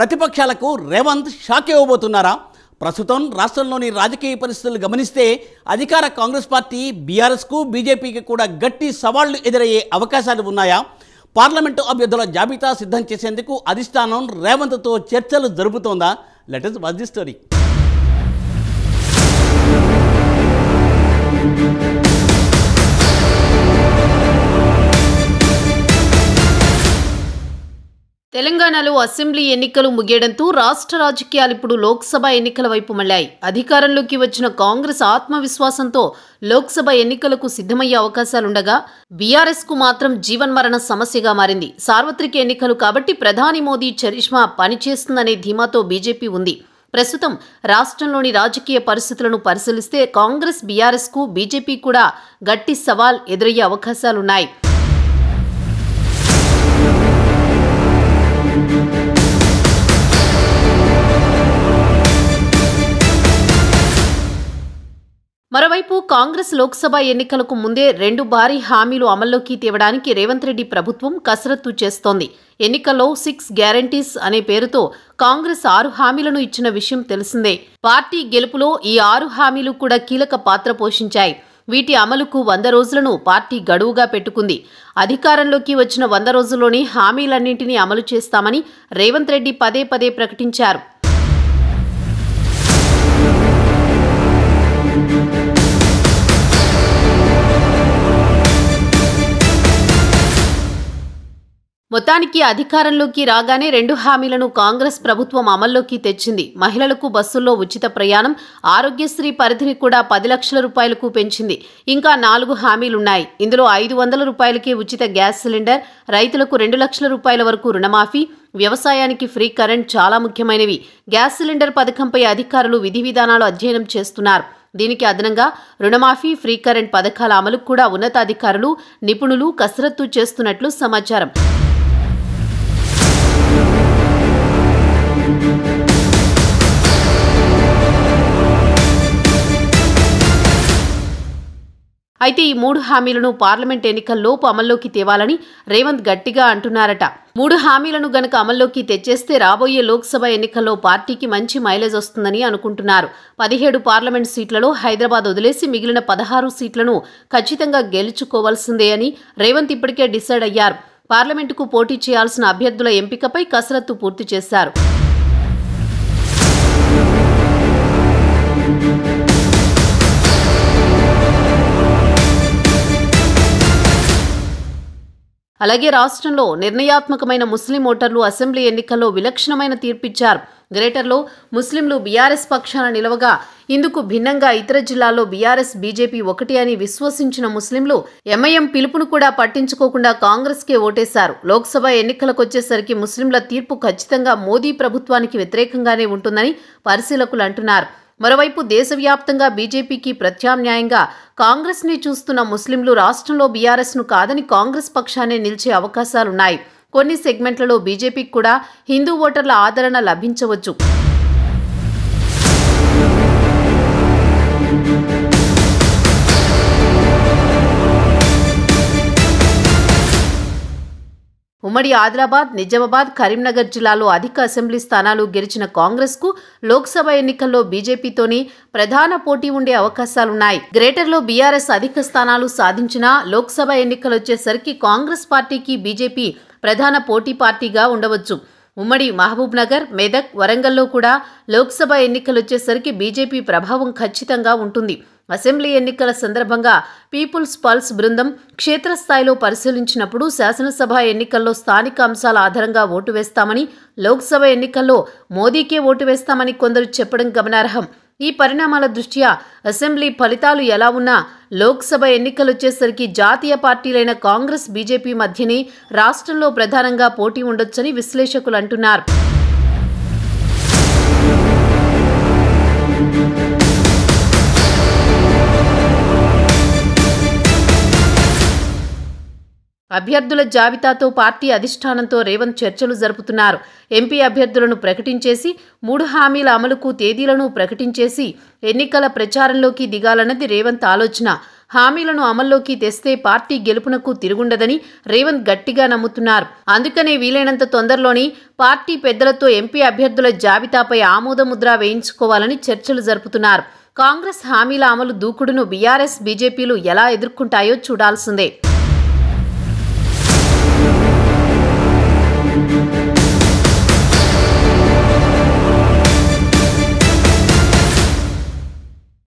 ప్రతిపక్షాలకు రేవంత్ షాక్ ఇవ్వబోతున్నారా? ప్రస్తుతం రాష్ట్రంలోని రాజకీయ పరిస్థితులు గమనిస్తే అధికార కాంగ్రెస్ పార్టీ బీఆర్ఎస్కు బీజేపీకి కూడా గట్టి సవాళ్లు ఎదురయ్యే అవకాశాలు ఉన్నాయా? పార్లమెంటు అభ్యర్థుల జాబితా సిద్ధం చేసేందుకు అధిష్టానం రేవంత్తో చర్చలు జరుపుతోందా? Let us watch the story. తెలంగాణలో అసెంబ్లీ ఎన్నికలు ముగియడంతో రాష్ట్ర రాజకీయాలు ఇప్పుడు లోక్సభ ఎన్నికల వైపు మళ్లాయి. అధికారంలోకి వచ్చిన కాంగ్రెస్ ఆత్మవిశ్వాసంతో లోక్సభ ఎన్నికలకు సిద్ధమయ్యే అవకాశాలుండగా బీఆర్ఎస్ కు మాత్రం జీవన్మరణ సమస్యగా మారింది. సార్వత్రిక ఎన్నికలు కాబట్టి ప్రధాని మోదీ చరిష్మా పనిచేస్తుందనే ధీమాతో బీజేపీ ఉంది. ప్రస్తుతం రాష్ట్రంలోని రాజకీయ పరిస్థితులను పరిశీలిస్తే కాంగ్రెస్ బీఆర్ఎస్ కు బీజేపీ కూడా గట్టి సవాల్ ఎదురయ్యే అవకాశాలున్నాయి. మరోవైపు కాంగ్రెస్ లోక్సభ ఎన్నికలకు ముందే 2 భారీ హామీలు అమల్లోకి తేవడానికి రేవంత్ రెడ్డి ప్రభుత్వం కసరత్తు చేస్తోంది. ఎన్నికల్లో 6 గ్యారంటీస్ అనే పేరుతో కాంగ్రెస్ 6 హామీలను ఇచ్చిన విషయం తెలిసిందే. పార్టీ గెలుపులో ఈ 6 హామీలు కూడా కీలక పాత్ర పోషించాయి. వీటి అమలుకు 100 రోజులను పార్టీ గడువుగా పెట్టుకుంది. అధికారంలోకి వచ్చిన 100 రోజుల్లోనే హామీలన్నింటినీ అమలు చేస్తామని రేవంత్ రెడ్డి పదే పదే ప్రకటించారు. మొత్తానికి అధికారంలోకి రాగానే 2 హామీలను కాంగ్రెస్ ప్రభుత్వం అమల్లోకి తెచ్చింది. మహిళలకు బస్సుల్లో ఉచిత ప్రయాణం, ఆరోగ్యశ్రీ పరిధిని కూడా 10 లక్షల రూపాయలకు పెంచింది. ఇంకా 4 హామీలున్నాయి. ఇందులో 500 రూపాయలకే ఉచిత గ్యాస్ సిలిండర్, రైతులకు 2 లక్షల రూపాయల వరకు రుణమాఫీ, వ్యవసాయానికి ఫ్రీ కరెంట్ చాలా ముఖ్యమైనవి. గ్యాస్ సిలిండర్ పథకంపై అధికారులు విధి విధానాలు అధ్యయనం చేస్తున్నారు. దీనికి అదనంగా రుణమాఫీ, ఫ్రీ కరెంట్ పథకాల అమలుకు కూడా ఉన్నతాధికారులు, నిపుణులు కసరత్తు చేస్తున్నట్లు సమాచారం. అయితే ఈ 3 హామీలను పార్లమెంట్ ఎన్నికల్లోపు అమల్లోకి తేవాలని రేవంత్ గట్టిగా అంటున్నారట. 3 హామీలను గనక అమల్లోకి తెచ్చేస్తే రాబోయే లోక్సభ ఎన్నికల్లో పార్టీకి మంచి మైలేజ్ వస్తుందని అనుకుంటున్నారు. 17 పార్లమెంట్ సీట్లలో హైదరాబాద్ వదిలేసి మిగిలిన 16 సీట్లను ఖచ్చితంగా గెలుచుకోవాల్సిందే అని రేవంత్ ఇప్పటికే డిసైడ్ అయ్యారు. పార్లమెంటుకు పోటీ చేయాల్సిన అభ్యర్థుల ఎంపికపై కసరత్తు పూర్తి చేశారు. అలాగే రాష్ట్రంలో నిర్ణయాత్మకమైన ముస్లిం ఓటర్లు అసెంబ్లీ ఎన్నికల్లో విలక్షణమైన తీర్పిచ్చారు. గ్రేటర్లో ముస్లింలు బీఆర్ఎస్ పక్షాన నిలవగా ఇందుకు భిన్నంగా ఇతర జిల్లాల్లో బీఆర్ఎస్ బీజేపీ ఒకటి అని విశ్వసించిన ముస్లింలు ఎంఐఎం పిలుపును కూడా పట్టించుకోకుండా కాంగ్రెస్కే ఓటేశారు. లోక్సభ ఎన్నికలకొచ్చేసరికి ముస్లింల తీర్పు ఖచ్చితంగా మోదీ ప్రభుత్వానికి వ్యతిరేకంగానే ఉంటుందని పరిశీలకులు అంటున్నారు. మరోవైపు దేశవ్యాప్తంగా బీజేపీకి ప్రత్యామ్నాయంగా కాంగ్రెస్ని చూస్తున్న ముస్లింలు రాష్ట్రంలో బీఆర్ఎస్ను కాదని కాంగ్రెస్ పక్షానే నిలిచే అవకాశాలున్నాయి. కొన్ని సెగ్మెంట్లలో బీజేపీకి కూడా హిందూ ఓటర్ల ఆదరణ లభించవచ్చు. ఉమ్మడి ఆదిలాబాద్, నిజామాబాద్, కరీంనగర్ జిల్లాలో అధిక అసెంబ్లీ స్థానాలు గెలిచిన కాంగ్రెస్కు లోక్సభ ఎన్నికల్లో బీజేపీతోనే ప్రధాన పోటీ ఉండే అవకాశాలున్నాయి. గ్రేటర్లో బీఆర్ఎస్ అధిక స్థానాలు సాధించినా లోక్సభ ఎన్నికలొచ్చేసరికి కాంగ్రెస్ పార్టీకి బీజేపీ ప్రధాన పోటీ పార్టీగా ఉండవచ్చు. ఉమ్మడి మహబూబ్ నగర్, మెదక్, వరంగల్లో కూడా లోక్సభ ఎన్నికలొచ్చేసరికి బీజేపీ ప్రభావం ఖచ్చితంగా ఉంటుంది. అసెంబ్లీ ఎన్నికల సందర్భంగా పీపుల్స్ పల్స్ బృందం క్షేత్రస్థాయిలో పరిశీలించినప్పుడు శాసనసభ ఎన్నికల్లో స్థానిక అంశాల ఆధారంగా ఓటు వేస్తామని, లోక్సభ ఎన్నికల్లో మోదీకే ఓటు వేస్తామని కొందరు చెప్పడం గమనార్హం. ఈ పరిణామాల దృష్ట్యా అసెంబ్లీ ఫలితాలు ఎలా ఉన్నా లోక్సభ ఎన్నికలొచ్చేసరికి జాతీయ పార్టీలైన కాంగ్రెస్, బీజేపీ మధ్యనే రాష్ట్రంలో ప్రధానంగా పోటీ ఉండొచ్చని విశ్లేషకులు అంటున్నారు. అభ్యర్థుల జాబితాతో పార్టీ అధిష్టానంతో రేవంత్ చర్చలు జరుపుతున్నారు. ఎంపీ అభ్యర్థులను ప్రకటించేసి 3 హామీల అమలుకు తేదీలను ప్రకటించేసి ఎన్నికల ప్రచారంలోకి దిగాలన్నది రేవంత్ ఆలోచన. హామీలను అమల్లోకి తెస్తే పార్టీ గెలుపునకు తిరుగుండదని రేవంత్ గట్టిగా నమ్ముతున్నారు. అందుకనే వీలైనంత తొందరలోని పార్టీ పెద్దలతో ఎంపీ అభ్యర్థుల జాబితాపై ఆమోదముద్ర వేయించుకోవాలని చర్చలు జరుపుతున్నారు. కాంగ్రెస్ హామీల అమలు దూకుడును బీఆర్ఎస్, బీజేపీలు ఎలా ఎదుర్కొంటాయో చూడాల్సిందే.